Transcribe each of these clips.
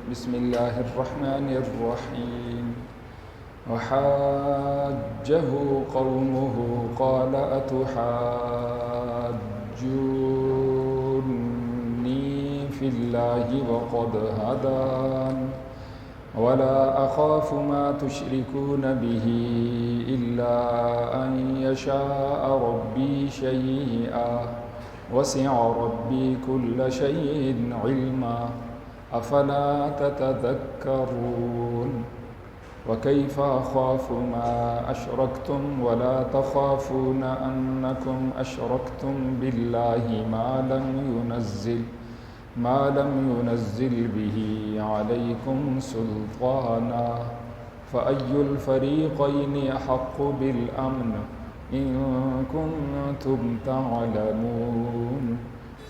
بسم الله الرحمن الرحيم وحاجه قومه قال أتحاجوني في الله وقد هدان ولا أخاف ما تشركون به إلا أن يشاء ربي شيئا وسع ربي كل شيء علما أفلا تتذكرون وكيف أخاف ما أشركتم ولا تخافون أنكم أشركتم بالله ما لم ينزل به عليكم سلطانا فأي الفريقين أحق بالأمن إن كنتم تعلمون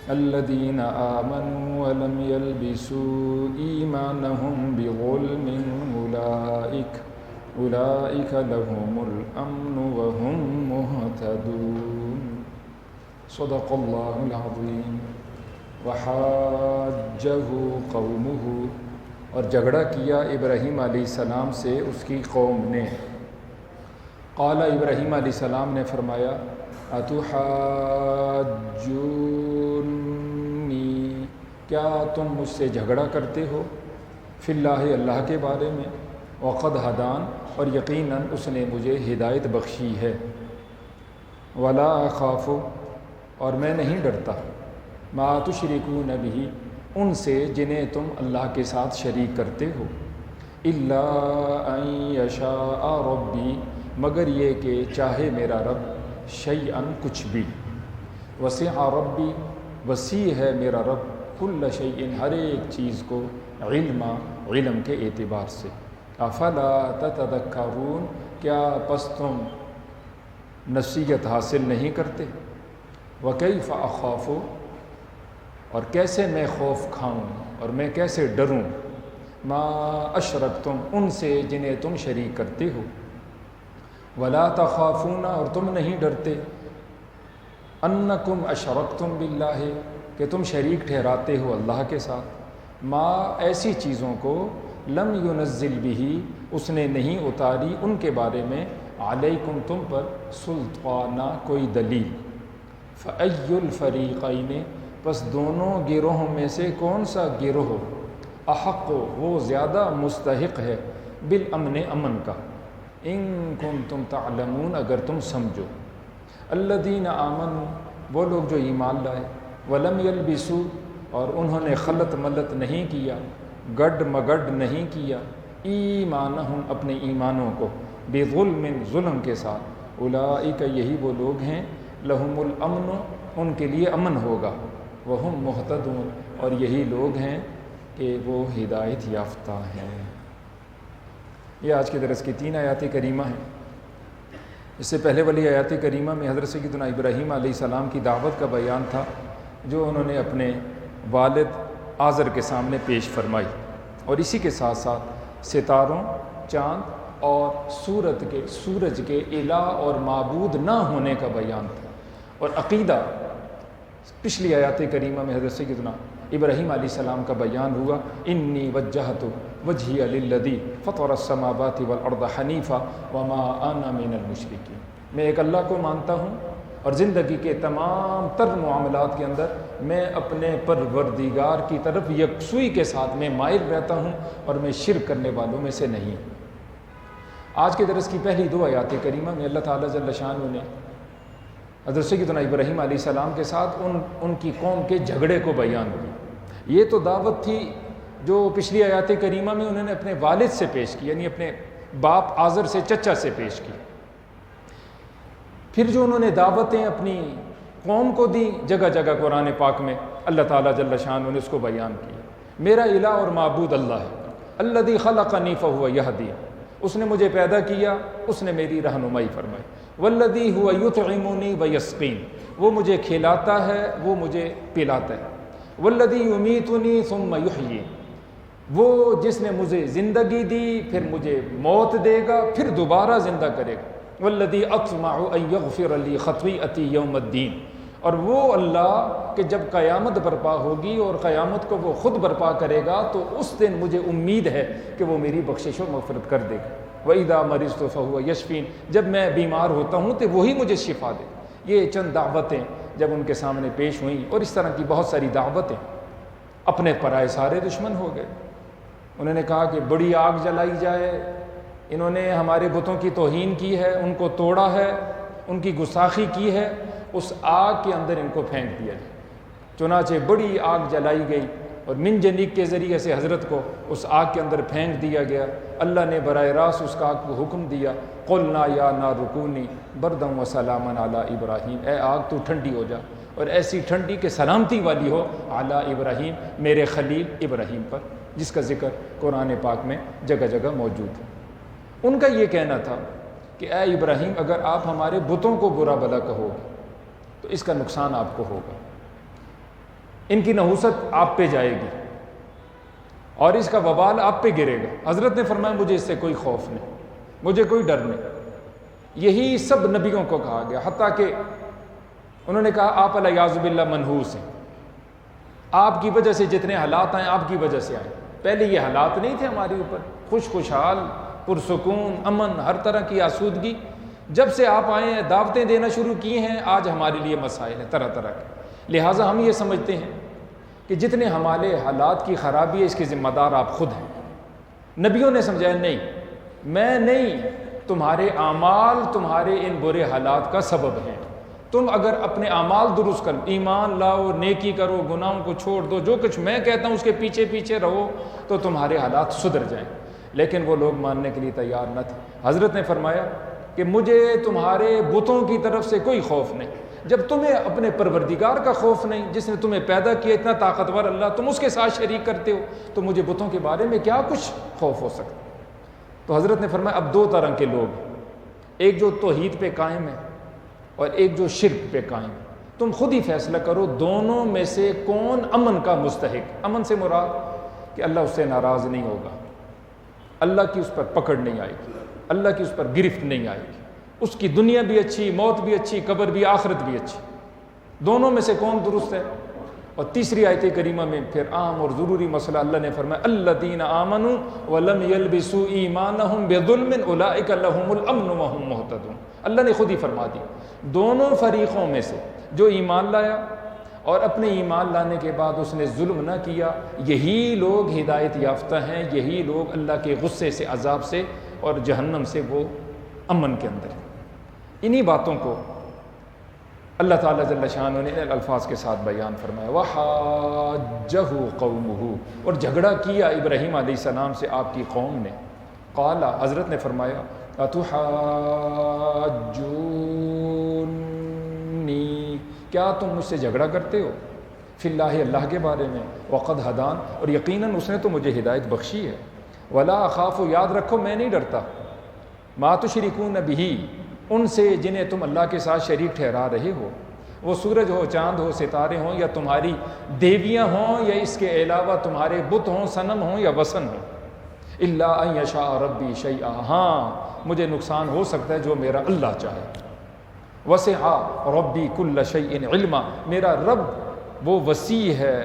الذين آمنوا ولم يلبسوا إيمانهم بظلم أولئك لهم الأمن وهم مهتدون صدق الله العظيم وحاجه قومه اور جھگڑا کیا ابراہیم علیہ السلام سے اس کی قوم نے. قال ابراہیم علیہ السلام نے فرمایا اتحاجونی کیا تم مجھ سے جھگڑا کرتے ہو فی اللہ اللہ کے بارے میں وقد ہدان اور یقیناً اس نے مجھے ہدایت بخشی ہے ولا اخاف اور میں نہیں ڈرتا ما تشرکون بہ ان سے جنہیں تم اللہ کے ساتھ شریک کرتے ہو الا ان یشاء ربی مگر یہ کہ چاہے میرا رب شیئا کچھ بھی وسع ربی وسیع ہے میرا رب کل شیء ہر ایک چیز کو علم کے اعتبار سے. افلا تتذکرون کیا پس تم نصیحت حاصل نہیں کرتے. وکیف اخاف اور کیسے میں خوف کھاؤں اور میں کیسے ڈروں ما اشرکتم ان سے جنہیں تم شریک کرتے ہو ولا تخافون اور تم نہیں ڈرتے انکم اشرکتم باللہ کہ تم شریک ٹھہراتے ہو اللہ کے ساتھ ما ایسی چیزوں کو لم ينزل به اس نے نہیں اتاری ان کے بارے میں علیکم تم پر سلطانہ کوئی دلیل. فأی الفریقین پس دونوں گروہوں میں سے کون سا گروہ احق وہ زیادہ مستحق ہے بالامن امن کا ان کنتم تعلمون اگر تم سمجھو. الذین آمنوا وہ لوگ جو ایمان لائے ولم یلبسوا اور انہوں نے خلط ملط نہیں کیا گڈ مگڈ نہیں کیا ایمانہم اپنے ایمانوں کو بظلم ظلم کے ساتھ اولئک یہی وہ لوگ ہیں لہم الامن ان کے لیے امن ہوگا وہم مہتدون اور یہی لوگ ہیں کہ وہ ہدایت یافتہ ہیں. یہ آج کے درس کی 3 آیات کریمہ ہیں. اس سے پہلے والی آیات کریمہ میں حضرت سیدنا ابراہیم علیہ السلام کی دعوت کا بیان تھا جو انہوں نے اپنے والد آزر کے سامنے پیش فرمائی اور اسی کے ساتھ ساتھ ستاروں چاند اور سورج کے الہ اور معبود نہ ہونے کا بیان تھا اور عقیدہ پچھلی آیات کریمہ میں حضرت سیدنا ابراہیم علیہ السلام کا بیان ہوا انی وجہت وجہی للذی فطر السماوات والارض حنیفا وما انا من المشرکین. میں ایک اللہ کو مانتا ہوں اور زندگی کے تمام تر معاملات کے اندر میں اپنے پروردگار کی طرف یکسوئی کے ساتھ میں مائل رہتا ہوں اور میں شرک کرنے والوں میں سے نہیں. آج کے درس کی پہلی 2 آیات کریمہ میں اللہ تعالیٰ جل شانہ نے حضرت سیدنا ابراہیم علیہ السلام کے ساتھ ان کی قوم کے جھگڑے کو بیان کی. یہ تو دعوت تھی جو پچھلی آیات کریمہ میں انہوں نے اپنے والد سے پیش کی یعنی اپنے باپ آزر سے چچا سے پیش کی. پھر جو انہوں نے دعوتیں اپنی قوم کو دی جگہ جگہ قرآن پاک میں اللہ تعالیٰ جل شانہ نے اس کو بیان کیا. میرا الہ اور معبود اللہ ہے الذی خلقنی فہو یہدین اس نے مجھے پیدا کیا اس نے میری رہنمائی فرمائی. والذی هو یطعمنی ویسقین وہ مجھے کھلاتا ہے وہ مجھے پلاتا ہے. والذی یمیتنی ثم یحیین وہ جس نے مجھے زندگی دی پھر مجھے موت دے گا پھر دوبارہ زندہ کرے گا. والذی اطمع ان یغفر لی خطیئتی یوم الدین اور وہ اللہ کہ جب قیامت برپا ہوگی اور قیامت کو وہ خود برپا کرے گا تو اس دن مجھے امید ہے کہ وہ میری بخشش و مغفرت کر دے گا۔ وَإِذَا مَرِضْتُ فَهُوَ يَشْفِينِ، جب میں بیمار ہوتا ہوں تو وہی مجھے شفا دے۔ یہ چند دعوتیں جب ان کے سامنے پیش ہوئیں، اور اس طرح کی بہت ساری دعوتیں، اپنے پرائے سارے دشمن ہو گئے۔ انہوں نے کہا کہ بڑی آگ جلائی جائے، انہوں نے ہمارے بتوں کی توہین کی ہے، ان کو توڑا ہے، ان کی گستاخی کی ہے، اس آگ کے اندر ان کو پھینک دیا جائے۔ چنانچہ بڑی آگ جلائی گئی اور منجنیق کے ذریعے سے حضرت کو اس آگ کے اندر پھینک دیا گیا۔ اللہ نے براہ راست اس آگ کو حکم دیا، قلنا یا نار کونی بردا وسلاما علی ابراہیم، اے آگ تو ٹھنڈی ہو جا، اور ایسی ٹھنڈی کہ سلامتی والی ہو علی ابراہیم، میرے خلیل ابراہیم پر، جس کا ذکر قرآن پاک میں جگہ جگہ موجود ہے۔ ان کا یہ کہنا تھا کہ اے ابراہیم، اگر آپ ہمارے بتوں کو برا بھلا کہو گے تو اس کا نقصان آپ کو ہوگا، ان کی نحوست آپ پہ جائے گی اور اس کا وبال آپ پہ گرے گا۔ حضرت نے فرمایا مجھے اس سے کوئی خوف نہیں، مجھے کوئی ڈر نہیں۔ یہی سب نبیوں کو کہا گیا، حتیٰ کہ انہوں نے کہا آپ الیاذ باللہ منحوس ہیں، آپ کی وجہ سے جتنے حالات آئیں آپ کی وجہ سے آئیں۔ پہلے یہ حالات نہیں تھے ہمارے اوپر، خوشحال، پرسکون، امن، ہر طرح کی آسودگی۔ جب سے آپ آئے ہیں، دعوتیں دینا شروع کی ہیں، آج ہمارے لیے مسائل ہیں طرح طرح کے۔ لہٰذا ہم یہ سمجھتے ہیں کہ جتنے ہمارے حالات کی خرابی ہے اس کے ذمہ دار آپ خود ہیں۔ نبیوں نے سمجھایا نہیں، میں نہیں، تمہارے اعمال تمہارے ان برے حالات کا سبب ہیں۔ تم اگر اپنے اعمال درست کرو، ایمان لاؤ، نیکی کرو، گناہوں کو چھوڑ دو، جو کچھ میں کہتا ہوں اس کے پیچھے پیچھے رہو تو تمہارے حالات سدھر جائیں۔ لیکن وہ لوگ ماننے کے لیے تیار نہ تھے۔ حضرت نے فرمایا کہ مجھے تمہارے بتوں کی طرف سے کوئی خوف نہیں۔ جب تمہیں اپنے پروردگار کا خوف نہیں، جس نے تمہیں پیدا کیا، اتنا طاقتور اللہ، تم اس کے ساتھ شریک کرتے ہو، تو مجھے بتوں کے بارے میں کیا کچھ خوف ہو سکتا۔ تو حضرت نے فرمایا اب دو طرح کے لوگ ہیں، ایک جو توحید پہ قائم ہے اور ایک جو شرک پہ قائم ہے۔ تم خود ہی فیصلہ کرو دونوں میں سے کون امن کا مستحق۔ امن سے مراد کہ اللہ اس سے ناراض نہیں ہوگا، اللہ کی اس پر پکڑ نہیں آئے گی، اللہ کی اس پر گرفت نہیں آئے گی، اس کی دنیا بھی اچھی، موت بھی اچھی، قبر بھی، آخرت بھی اچھی۔ دونوں میں سے کون درست ہے؟ اور تیسری آیت کریمہ میں پھر عام اور ضروری مسئلہ اللہ نے فرمایا الذین آمنوا ولم یلبسوا ایمانہم بظلم اولئک لہم الامن وہم مہتدون۔ اللہ نے خود ہی فرما دی دونوں فریقوں میں سے جو ایمان لایا اور اپنے ایمان لانے کے بعد اس نے ظلم نہ کیا، یہی لوگ ہدایت یافتہ ہیں، یہی لوگ اللہ کے غصے سے، عذاب سے اور جہنم سے وہ امن کے اندر ہیں۔ انہی باتوں کو اللہ تعالیٰ جل شانہ نے الفاظ کے ساتھ بیان فرمایا وَحَاجَّهُ قَوْمُهُ، اور جھگڑا کیا ابراہیم علیہ السلام سے آپ کی قوم نے۔ قال، حضرت نے فرمایا أَتُحَاجُّونِّي، کیا تم مجھ سے جھگڑا کرتے ہو فی اللہ، اللہ کے بارے میں، وقد ہدان، اور یقیناً اس نے تو مجھے ہدایت بخشی ہے، ولا اخاف، یاد رکھو میں نہیں ڈرتا، ما تشرکون بہ، ان سے جنہیں تم اللہ کے ساتھ شریک ٹھہرا رہے ہو، وہ سورج ہو، چاند ہو، ستارے ہوں، یا تمہاری دیویاں ہوں، یا اس کے علاوہ تمہارے بت ہوں، صنم ہوں یا وثن ہوں، الا ان یشاء ربی شیئا، ہاں مجھے نقصان ہو سکتا ہے جو میرا اللہ چاہے، وسع ربی کل شیء علما، میرا رب وہ وسیع ہے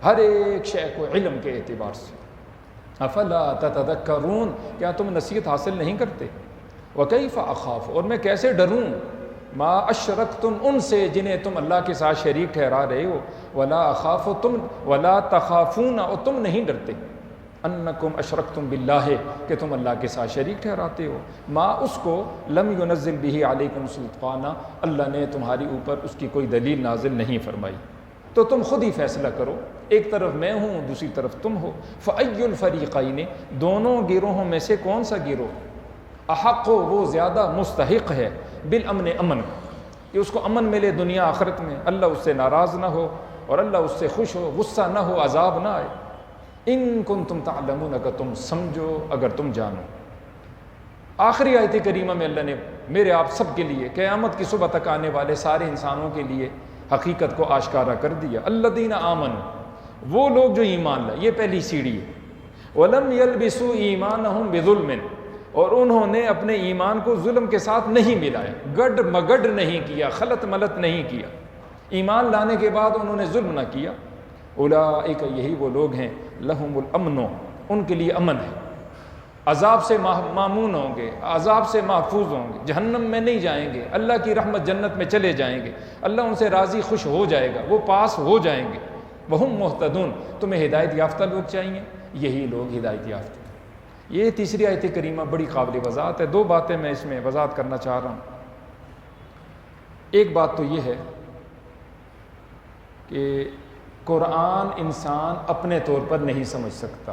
ہر ایک شے کو علم کے اعتبار سے، افلا تتذکرون، کیا تم نصیحت حاصل نہیں کرتے، وکیف اخاف، اور میں کیسے ڈروں، ما اشرکتم، ان سے جنہیں تم اللہ کے ساتھ شریک ٹھہرا رہے ہو، ولا اخاف، تم ولا تخافون، اور تم نہیں ڈرتے، انکم اشرکتم باللہ، کہ تم اللہ کے ساتھ شریک ٹھہراتے ہو، ما اس کو لم ینزل بہ علیکم سلطانا، اللہ نے تمہاری اوپر اس کی کوئی دلیل نازل نہیں فرمائی، تو تم خود ہی فیصلہ کرو، ایک طرف میں ہوں دوسری طرف تم ہو، فأی الفریقین، دونوں گروہوں میں سے کون سا گروہ احق، وہ زیادہ مستحق ہے، بالامن، امن، کہ اس کو امن ملے دنیا آخرت میں، اللہ اس سے ناراض نہ ہو اور اللہ اس سے خوش ہو، غصہ نہ ہو، عذاب نہ آئے، ان کنتم تعلمون، اگر تم سمجھو، اگر تم جانو۔ آخری آیت کریمہ میں اللہ نے میرے آپ سب کے لیے، قیامت کی صبح تک آنے والے سارے انسانوں کے لیے حقیقت کو آشکارا کر دیا، الذین آمنوا، وہ لوگ جو ایمان لائے، یہ پہلی سیڑھی ہے، ولم یلبسوا ایمانہم بظلم، اور انہوں نے اپنے ایمان کو ظلم کے ساتھ نہیں ملایا، گڈ مگڈ نہیں کیا، خلط ملط نہیں کیا، ایمان لانے کے بعد انہوں نے ظلم نہ کیا، اولئک یہی وہ لوگ ہیں لہم الامن، ان کے لیے امن ہے، عذاب سے مامون ہوں گے، عذاب سے محفوظ ہوں گے، جہنم میں نہیں جائیں گے، اللہ کی رحمت جنت میں چلے جائیں گے، اللہ ان سے راضی خوش ہو جائے گا، وہ پاس ہو جائیں گے، وہم مہتدون۔ تمہیں ہدایت یافتہ لوگ چاہیے، یہی لوگ ہدایت یافتہ۔ یہ تیسری آیت کریمہ بڑی قابل وضاحت ہے۔ دو باتیں میں اس میں وضاحت کرنا چاہ رہا ہوں۔ ایک بات تو یہ ہے کہ قرآن انسان اپنے طور پر نہیں سمجھ سکتا۔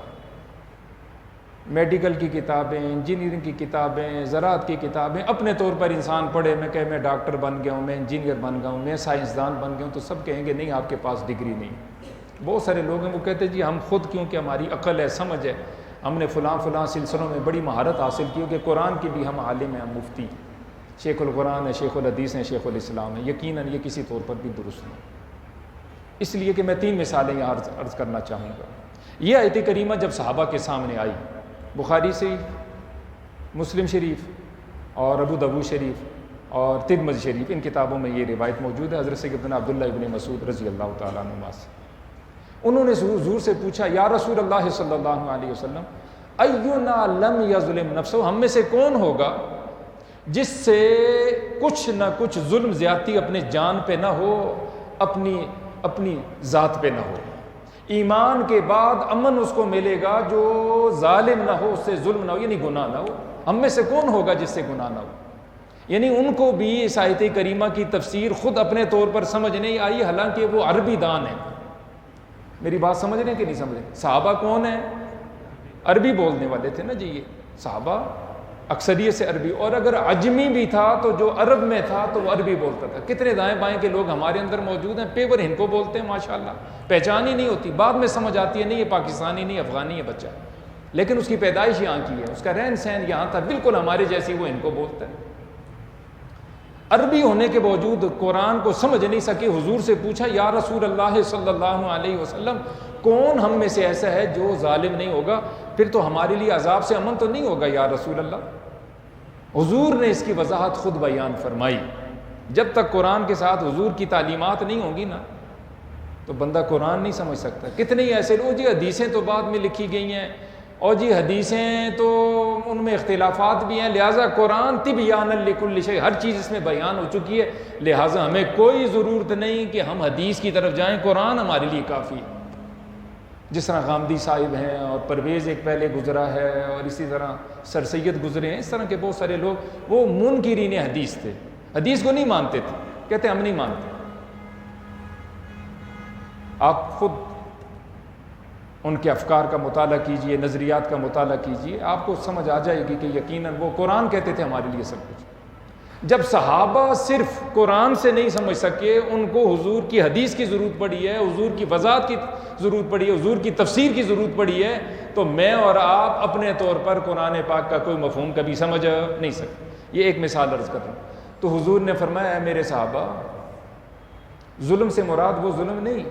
میڈیکل کی کتابیں، انجینئرنگ کی کتابیں، زراعت کی کتابیں اپنے طور پر انسان پڑھے، میں کہے میں ڈاکٹر بن گیا ہوں، میں انجینئر بن گیا ہوں، میں سائنسدان بن گیا ہوں، تو سب کہیں گے نہیں آپ کے پاس ڈگری نہیں۔ بہت سارے لوگ ہیں وہ کہتے ہیں جی ہم خود، کیونکہ ہماری عقل ہے، سمجھ ہے، ہم نے فلاں سلسلوں میں بڑی مہارت حاصل کی، کہ قرآن کی بھی ہم عالم ہیں، ہم مفتی، شیخ القرآن ہے، شیخ الحدیث ہیں، شیخ الاسلام ہے۔ یقیناً یہ کسی طور پر بھی درست نہیں، اس لیے کہ میں 3 مثالیں یہاں عرض کرنا چاہوں گا۔ یہ آیت کریمہ جب صحابہ کے سامنے آئی، بخاری سے، مسلم شریف اور ابو داؤد شریف اور ترمذی شریف، ان کتابوں میں یہ روایت موجود ہے حضرت سیدنا عبداللہ ابن مسعود رضی اللہ تعالیٰ عنہ سے۔ انہوں نے حضور سے پوچھا یا رسول اللہ صلی اللہ علیہ وسلم اینا لم یظلم نفسہ، ہم میں سے کون ہوگا جس سے کچھ نہ کچھ ظلم زیادتی اپنے جان پہ نہ ہو، اپنی ذات پہ نہ ہو۔ ایمان کے بعد امن اس کو ملے گا جو ظالم نہ ہو، اس سے ظلم نہ ہو، یعنی گناہ نہ ہو۔ ہم میں سے کون ہوگا جس سے گناہ نہ ہو؟ یعنی ان کو بھی اس آیت کریمہ کی تفسیر خود اپنے طور پر سمجھ نہیں آئی، حالانکہ وہ عربی دان ہیں۔ میری بات سمجھ رہے ہیں کہ نہیں سمجھ رہے؟ صحابہ کون ہیں؟ عربی بولنے والے تھے نا جی، یہ صحابہ اکثریت سے عربی، اور اگر عجمی بھی تھا تو جو عرب میں تھا تو وہ عربی بولتا تھا۔ کتنے دائیں بائیں کے لوگ ہمارے اندر موجود ہیں، پیور ان کو بولتے ہیں، ماشاءاللہ پہچان ہی نہیں ہوتی، بعد میں سمجھ آتی ہے نہیں یہ پاکستانی نہیں افغانی ہے بچہ، لیکن اس کی پیدائش یہاں کی ہے، اس کا رہن سہن یہاں تھا، بالکل ہمارے جیسی، وہ ان کو بولتا ہے۔ عربی ہونے کے باوجود قرآن کو سمجھ نہیں سکے، حضور سے پوچھا یا رسول اللہ صلی اللہ علیہ وسلم کون ہم میں سے ایسا ہے جو ظالم نہیں ہوگا، پھر تو ہمارے لیے عذاب سے امن تو نہیں ہوگا یا رسول اللہ۔ حضور نے اس کی وضاحت خود بیان فرمائی۔ جب تک قرآن کے ساتھ حضور کی تعلیمات نہیں ہوں گی نا تو بندہ قرآن نہیں سمجھ سکتا۔ کتنے ہی ایسے لوگ، جی حدیثیں تو بعد میں لکھی گئی ہیں، اور جی حدیثیں تو ان میں اختلافات بھی ہیں، لہٰذا قرآن تبیان لکل شیء، ہر چیز اس میں بیان ہو چکی ہے، لہٰذا ہمیں کوئی ضرورت نہیں کہ ہم حدیث کی طرف جائیں، قرآن ہمارے لیے کافی ہے۔ جس طرح غامدی صاحب ہیں اور پرویز ایک پہلے گزرا ہے، اور اسی طرح سر سید گزرے ہیں، اس طرح کے بہت سارے لوگ وہ منکرین حدیث تھے، حدیث کو نہیں مانتے تھے، کہتے ہم نہیں مانتے۔ آپ خود ان کے افکار کا مطالعہ کیجئے، نظریات کا مطالعہ کیجئے، آپ کو سمجھ آ جائے گی کہ یقیناً وہ قرآن کہتے تھے ہمارے لیے سب کچھ۔ جب صحابہ صرف قرآن سے نہیں سمجھ سکے، ان کو حضور کی حدیث کی ضرورت پڑی ہے، حضور کی وضاحت کی ضرورت پڑی ہے، حضور کی تفسیر کی ضرورت پڑی ہے، تو میں اور آپ اپنے طور پر قرآن پاک کا کوئی مفہوم کبھی سمجھ نہیں سکتے۔ یہ ایک مثال عرض کر رہا ہوں۔ تو حضور نے فرمایا اے میرے صحابہ، ظلم سے مراد وہ ظلم نہیں،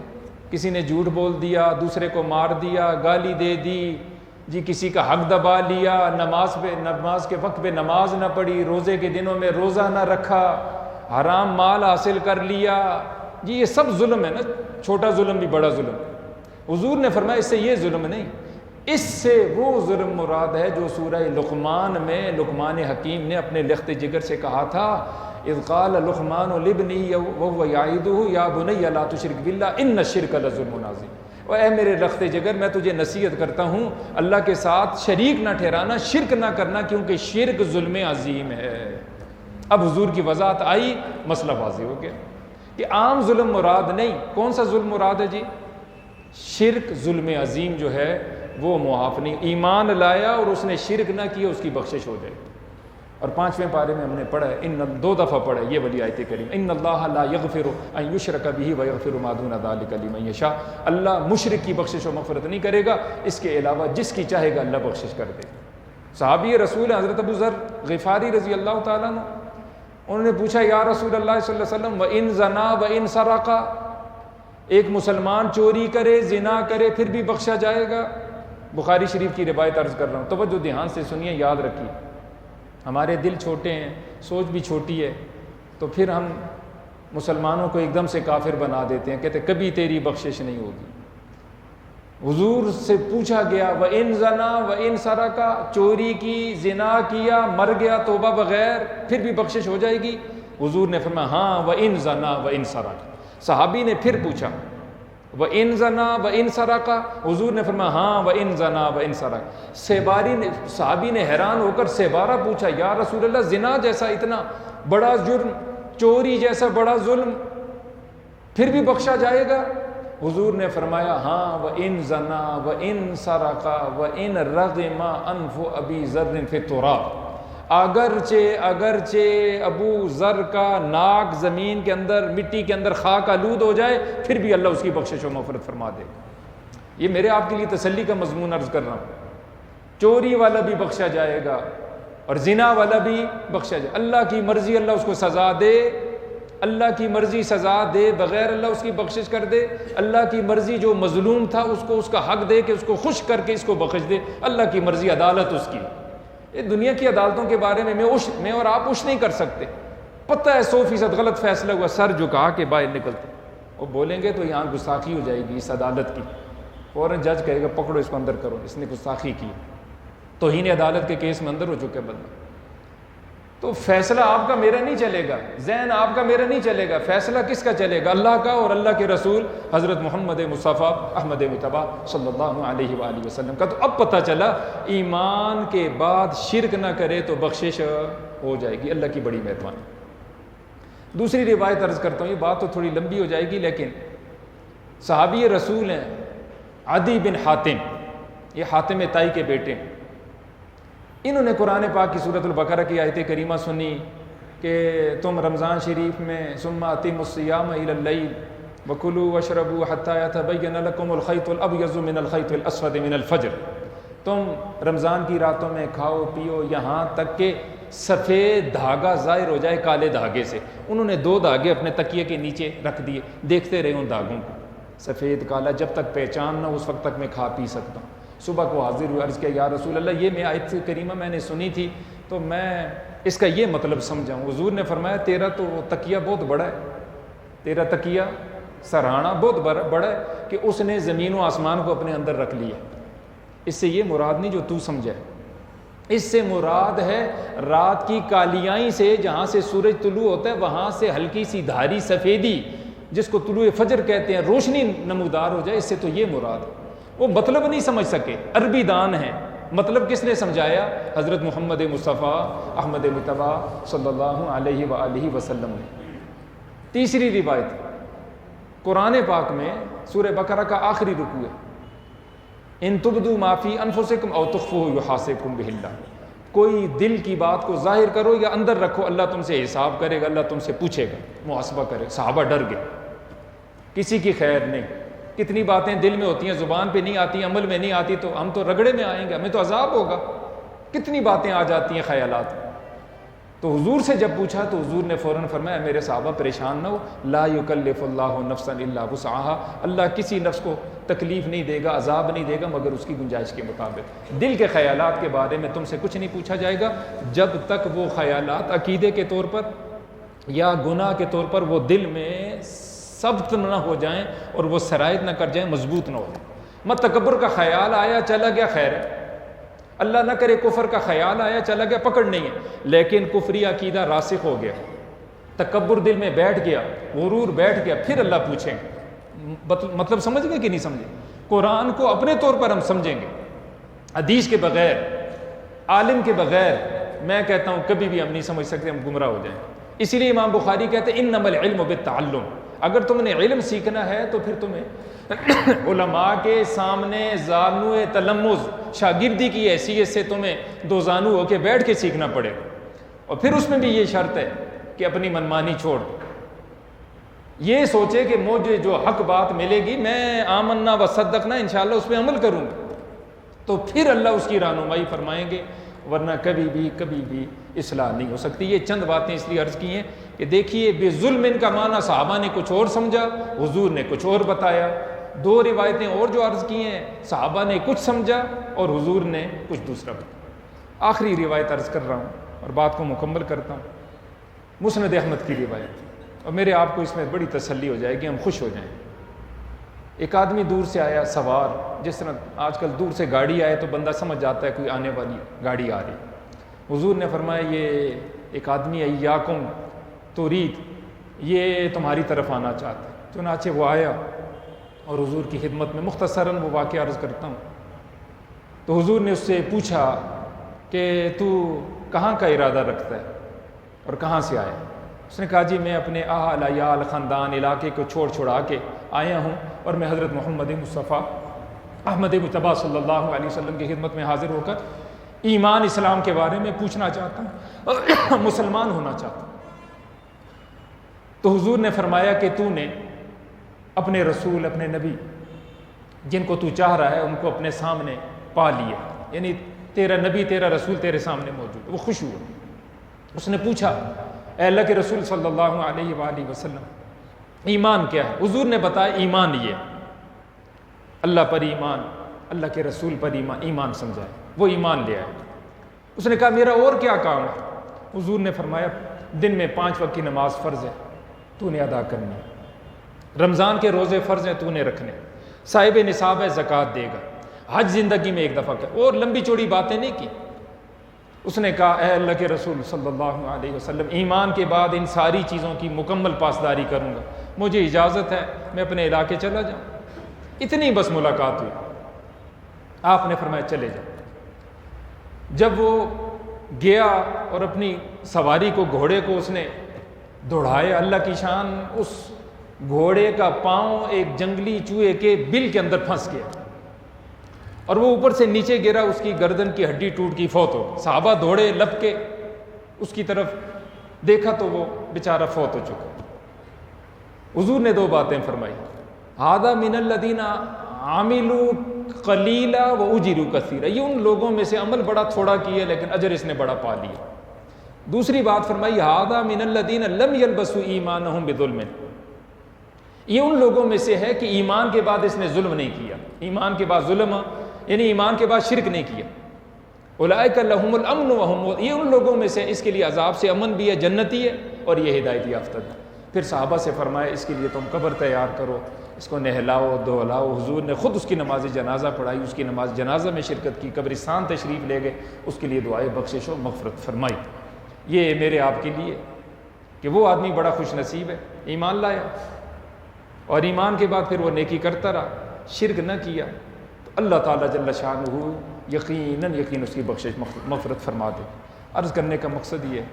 کسی نے جھوٹ بول دیا، دوسرے کو مار دیا، گالی دے دی، جی کسی کا حق دبا لیا، نماز کے وقت پہ نماز نہ پڑھی، روزے کے دنوں میں روزہ نہ رکھا، حرام مال حاصل کر لیا، جی یہ سب ظلم ہے نا، چھوٹا ظلم بھی بڑا ظلم۔ حضور نے فرمایا اس سے یہ ظلم نہیں، اس سے وہ ظلم مراد ہے جو سورہ لقمان میں لقمان حکیم نے اپنے لخت جگر سے کہا تھا، اذ قال لقمان لابنہ وهو یعظہ یا بنی لا تشرک باللہ ان الشرک لظلم عظیم۔ اور اے میرے لخت جگر، میں تجھے نصیحت کرتا ہوں اللہ کے ساتھ شریک نہ ٹھہرانا، شرک نہ کرنا، کیونکہ شرک ظلم عظیم ہے۔ اب حضور کی وضاحت آئی، مسئلہ واضح ہو گیا کہ عام ظلم مراد نہیں۔ کون سا ظلم مراد ہے جی؟ شرک ظلم عظیم جو ہے وہ معاف نہیں۔ ایمان لایا اور اس نے شرک نہ کیا، اس کی بخشش ہو جائے۔ اور 5ویں پارے میں ہم نے پڑھا ہے، 2 دفعہ پڑھا ہے یہ والی آیت کریم، ان اللہ لا یغفر ان یشرک بہ ویغفر ما دون ذلک لمن یشاء۔ اللہ مشرک کی بخشش و مغفرت نہیں کرے گا، اس کے علاوہ جس کی چاہے گا اللہ بخشش کر دے۔ صحابی رسول حضرت ابو ذر غفاری رضی اللہ تعالیٰ عنہ، انہوں نے پوچھا یا رسول اللہ صلی اللہ علیہ وسلم وَإِن زَنَا وَإِن سَرَقَ، ایک مسلمان چوری کرے، زنا کرے، پھر بھی بخشا جائے گا؟ بخاری شریف کی روایت عرض کر رہا ہوں، توجہ دھیان سے سنیے، یاد رکھیے۔ ہمارے دل چھوٹے ہیں، سوچ بھی چھوٹی ہے، تو پھر ہم مسلمانوں کو ایک دم سے کافر بنا دیتے ہیں، کہتے کبھی تیری بخشش نہیں ہوگی۔ حضور سے پوچھا گیا وَإِن زَنَا وَإِن سَرَقَ، چوری کی، زنا کیا، مر گیا توبہ بغیر، پھر بھی بخشش ہو جائے گی؟ حضور نے فرمایا ہاں وَإِن زَنَا وَإِن سَرَقَ۔ صحابی نے پھر پوچھا وَإِن زَنَا وَإِن سَرَقَ، حضور نے فرمایا ہاں وَإِن زَنَا وَإِن سَرَقَ۔ صحابی نے حیران ہو کر سہبارہ پوچھا یا رسول اللہ، زنا جیسا اتنا بڑا جرم، چوری جیسا بڑا ظلم، پھر بھی بخشا جائے گا؟ حضور نے فرمایا ہاں وَإِن زَنَا وَإِن سَرَقَ وَإِن رَغِمَ أَنْفُ أَبِي ذَرٍ فِي التُّرَابِ، اگرچہ ابو ذر کا ناک زمین کے اندر، مٹی کے اندر خاک آلود ہو جائے، پھر بھی اللہ اس کی بخشش و مغفرت فرما دے گا۔ یہ میرے آپ کے لیے تسلی کا مضمون عرض کر رہا ہوں۔ چوری والا بھی بخشا جائے گا اور زنا والا بھی بخشا جائے، اللہ کی مرضی اللہ اس کو سزا دے، اللہ کی مرضی سزا دے بغیر اللہ اس کی بخشش کر دے، اللہ کی مرضی جو مظلوم تھا اس کو اس کا حق دے کہ اس کو خوش کر کے اس کو بخش دے، اللہ کی مرضی، عدالت اس کی۔ یہ دنیا کی عدالتوں کے بارے میں میں اور آپ اش نہیں کر سکتے۔ پتہ ہے 100% غلط فیصلہ ہوا، سر جھکا کے باہر نکلتے، وہ بولیں گے تو یہاں گستاخی ہو جائے گی اس عدالت کی، فوراً جج کہے گا پکڑو اس کو اندر کرو، اس نے گستاخی کی، توہین عدالت کے کیس میں اندر ہو چکے بندہ۔ تو فیصلہ آپ کا میرا نہیں چلے گا، ذہن آپ کا میرا نہیں چلے گا، فیصلہ کس کا چلے گا؟ اللہ کا اور اللہ کے رسول حضرت محمد مصطفیٰ احمد مجتبیٰ صلی اللہ علیہ وآلہ وسلم کا۔ تو اب پتہ چلا ایمان کے بعد شرک نہ کرے تو بخشش ہو جائے گی، اللہ کی بڑی مہربانی۔ دوسری روایت عرض کرتا ہوں، یہ بات تو تھوڑی لمبی ہو جائے گی، لیکن صحابی رسول ہیں عدی بن حاتم، یہ حاتم طائی کے بیٹے ہیں۔ انہوں نے قرآن پاک کی سورۃ البقرہ کی آیت کریمہ سنی کہ تم رمضان شریف میں ثم اتموا الصیام الی اللیل وکلوا واشربوا حتی یتبین لکم الخیط الابیض من الخیط الاسود من الفجر، تم رمضان کی راتوں میں کھاؤ پیو یہاں تک کہ سفید دھاگا ظاہر ہو جائے کالے دھاگے سے۔ انہوں نے 2 دھاگے اپنے تکیے کے نیچے رکھ دیے، دیکھتے رہے ان دھاگوں کو، سفید کالا، جب تک پہچان نہ اس وقت تک میں کھا پی سکتا ہوں۔ صبح کو حاضر ہوئے، عرض کیا یا رسول اللہ یہ میں آیت کریمہ میں نے سنی تھی تو میں اس کا یہ مطلب سمجھا ہوں۔ حضور نے فرمایا تیرا تو تکیہ بہت بڑا ہے، تیرا تکیہ سرہانا بہت بڑا ہے کہ اس نے زمین و آسمان کو اپنے اندر رکھ لیا۔ اس سے یہ مراد نہیں جو تو سمجھا ہے، اس سے مراد ہے رات کی کالیائی سے جہاں سے سورج طلوع ہوتا ہے وہاں سے ہلکی سی دھاری سفیدی جس کو طلوع فجر کہتے ہیں، روشنی نمودار ہو جائے، اس سے تو یہ مراد ہے۔ وہ مطلب نہیں سمجھ سکے، عربی دان ہیں، مطلب کس نے سمجھایا؟ حضرت محمد مصطفیٰ احمد مجتبیٰ صلی اللہ علیہ وآلہ وسلم نے۔ تیسری روایت قرآن پاک میں سورہ بقرہ کا آخری رکوع ہے، ان تبدوا ما فی انفسکم او تخفوہ یحاسبکم بہ اللہ، کوئی دل کی بات کو ظاہر کرو یا اندر رکھو، اللہ تم سے حساب کرے گا، اللہ تم سے پوچھے گا، محاسبہ کرے گا۔ صحابہ ڈر گئے، کسی کی خیر نہیں۔ کتنی باتیں دل میں ہوتی ہیں، زبان پہ نہیں آتی، عمل میں نہیں آتی، تو ہم تو رگڑے میں آئیں گے، ہمیں تو عذاب ہوگا۔ کتنی باتیں آ جاتی ہیں، خیالات۔ تو حضور سے جب پوچھا تو حضور نے فوراً فرمایا میرے صحابہ پریشان نہ ہو، لا یکلف اللہ نفسا الا وسعها، اللہ کسی نفس کو تکلیف نہیں دے گا، عذاب نہیں دے گا مگر اس کی گنجائش کے مطابق۔ دل کے خیالات کے بارے میں تم سے کچھ نہیں پوچھا جائے گا جب تک وہ خیالات عقیدے کے طور پر یا گناہ کے طور پر وہ دل میں ثبت نہ ہو جائیں اور وہ سرایت نہ کر جائیں، مضبوط نہ ہو جائیں۔ مت تکبر کا خیال آیا چلا گیا، خیر ہے، اللہ نہ کرے کفر کا خیال آیا چلا گیا، پکڑ نہیں ہے، لیکن کفری عقیدہ راسخ ہو گیا، تکبر دل میں بیٹھ گیا، غرور بیٹھ گیا، پھر اللہ پوچھیں گے۔ مطلب سمجھ گئے کہ نہیں سمجھے؟ قرآن کو اپنے طور پر ہم سمجھیں گے، حدیث کے بغیر، عالم کے بغیر میں کہتا ہوں کبھی بھی ہم نہیں سمجھ سکتے، ہم گمراہ ہو جائیں۔ اسی لیے امام بخاری کہتے ہیں انما العلم بالتعلم، اگر تم نے علم سیکھنا ہے تو پھر تمہیں علماء کے سامنے زانو تلمذ، شاگردی کی حیثیت سے تمہیں 2 زانو ہو کے بیٹھ کے سیکھنا پڑے گا، اور پھر اس میں بھی یہ شرط ہے کہ اپنی منمانی چھوڑ، یہ سوچے کہ مجھے جو حق بات ملے گی میں آمنا و صدقنا انشاءاللہ اس پہ عمل کروں گا، تو پھر اللہ اس کی رہنمائی فرمائیں گے، ورنہ کبھی بھی اصلاح نہیں ہو سکتی۔ یہ چند باتیں اس لیے عرض کی ہیں کہ دیکھیے بے ظلم کا معنی صحابہ نے کچھ اور سمجھا، حضور نے کچھ اور بتایا۔ 2 روایتیں اور جو عرض کی ہیں، صحابہ نے کچھ سمجھا اور حضور نے کچھ دوسرا بتایا۔ آخری روایت عرض کر رہا ہوں اور بات کو مکمل کرتا ہوں، مسند احمد کی روایت، اور میرے آپ کو اس میں بڑی تسلی ہو جائے گی، ہم خوش ہو جائیں۔ ایک آدمی دور سے آیا سوار، جس طرح آج کل دور سے گاڑی آئے تو بندہ سمجھ جاتا ہے کوئی آنے والی گاڑی آ رہی۔ حضور نے فرمایا یہ ایک آدمی ایاکم ترید، یہ تمہاری طرف آنا چاہتا ہے۔ چنانچہ وہ آیا اور حضور کی خدمت میں مختصراً وہ واقعہ عرض کرتا ہوں۔ تو حضور نے اس سے پوچھا کہ تو کہاں کا ارادہ رکھتا ہے اور کہاں سے آیا؟ اس نے کہا جی میں اپنے اہل عیال خاندان علاقے کو چھوڑ چھڑا کے آیا ہوں اور میں حضرت محمد مصطفیٰ احمد مجتبیٰ صلی اللہ علیہ وسلم کی خدمت میں حاضر ہو کر ایمان اسلام کے بارے میں پوچھنا چاہتا ہوں، مسلمان ہونا چاہتا ہوں۔ تو حضور نے فرمایا کہ تو نے اپنے رسول، اپنے نبی جن کو تو چاہ رہا ہے ان کو اپنے سامنے پا لیا، یعنی تیرا نبی تیرا رسول تیرے سامنے موجود۔ وہ خوش ہوا، اس نے پوچھا اے اللہ کے رسول صلی اللہ علیہ وآلہ وسلم ایمان کیا ہے؟ حضور نے بتایا ایمان یہ اللہ پر ایمان، اللہ کے رسول پر ایمان سمجھائے، وہ ایمان لے آئے۔ اس نے کہا میرا اور کیا کام ہے؟ حضور نے فرمایا دن میں 5 وقت کی نماز فرض ہے، تو نے ادا کرنی ہے، رمضان کے روزے فرض ہیں تو نے رکھنے، صاحب نصاب ہے زکوٰۃ دے گا، حج زندگی میں ایک دفعہ کر، اور لمبی چوڑی باتیں نہیں کی۔ اس نے کہا اے اللہ کے رسول صلی اللہ علیہ وسلم ایمان کے بعد ان ساری چیزوں کی مکمل پاسداری کروں گا، مجھے اجازت ہے میں اپنے علاقے چلا جاؤں؟ اتنی بس ملاقات ہوئی، آپ نے فرمایا چلے جاؤ۔ جب وہ گیا اور اپنی سواری کو، گھوڑے کو اس نے دوڑایا، اللہ کی شان، اس گھوڑے کا پاؤں ایک جنگلی چوہے کے بل کے اندر پھنس گیا اور وہ اوپر سے نیچے گرا، اس کی گردن کی ہڈی ٹوٹ گئی، فوت ہو گئی۔ صحابہ دوڑے لپ کے اس کی طرف دیکھا تو وہ بیچارہ فوت ہو چکا۔ حضور نے 2 باتیں فرمائی، ھذا من الذین عملوا قلیلا واجروا کثیرا، یہ ان لوگوں میں سے عمل بڑا تھوڑا کیا لیکن اجر اس نے بڑا پا لیا۔ دوسری بات فرمائی ھذا من الذین لم یلبسوا ایمانہم بظلم، یہ ان لوگوں میں سے ہے کہ ایمان کے بعد اس نے ظلم نہیں کیا، ایمان کے بعد ظلم یعنی ایمان کے بعد شرک نہیں کیا۔ اولئک لہم الامن وہم، یہ ان لوگوں میں سے اس کے لیے عذاب سے امن بھی ہے، جنتی ہے اور یہ ہدایت یافتہ ہے۔ پھر صحابہ سے فرمایا اس کے لیے تم قبر تیار کرو، اس کو نہلاؤ دھلاؤ۔ حضور نے خود اس کی نماز جنازہ پڑھائی، اس کی نماز جنازہ میں شرکت کی، قبرستان تشریف لے گئے، اس کے لیے دعائے بخشش و مغفرت فرمائی۔ یہ میرے آپ کے لیے کہ وہ آدمی بڑا خوش نصیب ہے، ایمان لایا اور ایمان کے بعد پھر وہ نیکی کرتا رہا، شرک نہ کیا، تو اللہ تعالیٰ جل شانہ یقیناً اس کی بخشش مغفرت فرما دے۔ عرض کرنے کا مقصد یہ ہے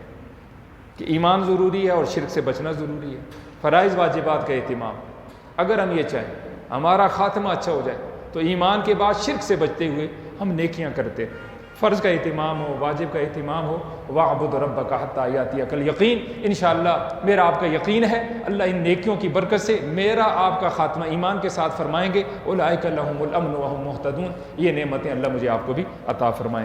کہ ایمان ضروری ہے اور شرک سے بچنا ضروری ہے۔ فرائض واجبات کا اہتمام، اگر ہم یہ چاہیں ہمارا خاتمہ اچھا ہو جائے تو ایمان کے بعد شرک سے بچتے ہوئے ہم نیکیاں کرتے، فرض کا اہتمام ہو، واجب کا اہتمام ہو، وَاعْبُدْ رَبَّكَ حَتَّىٰ يَأْتِيَكَ الْيَقِينُ۔ انشاءاللہ میرا آپ کا یقین ہے اللہ ان نیکیوں کی برکت سے میرا آپ کا خاتمہ ایمان کے ساتھ فرمائیں گے۔ اولئک لہم الامن وہم مہتدون، یہ نعمتیں اللہ مجھے آپ کو بھی عطا فرمائیں۔